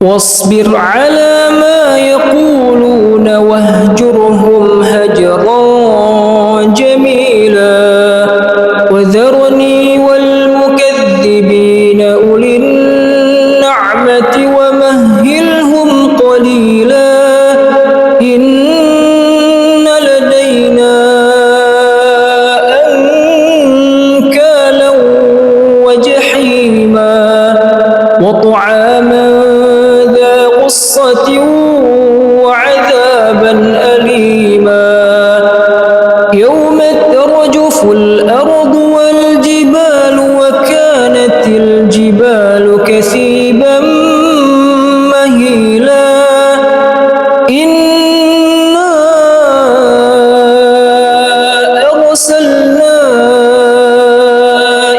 واصبر على ما يقولون واهجرهم هجرا جميلا وذرني والمكذبين أولي النعمة ومهلهم قليلا إن لدينا أنكالا وجحيما وطعاما ذا غصة وعذابا أليما يوم ترجف الأرض والجبال وكانت الجبال كثيبا مهيلا إنا أرسلنا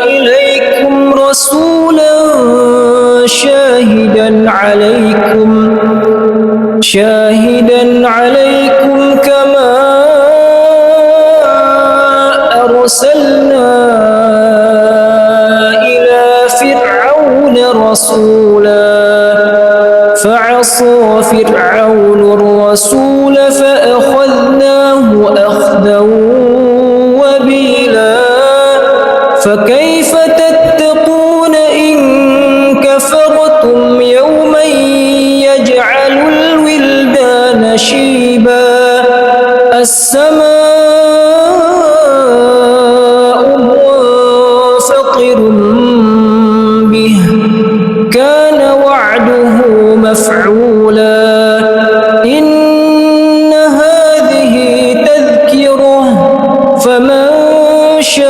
إليكم رسولا شاهدا عليكم كما أرسلنا إلى فرعون رسولا فعصى فرعون الرسول فأخذناه أخذا وبيلا فكيف تتقون إن كفرتم يوما يجعل الولدان شيبا السماء منفطر به كان وعده مفعولا إن هذه تذكرة فمن شاء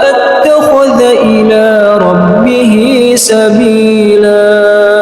اتخذ إلى ربه سبيلا.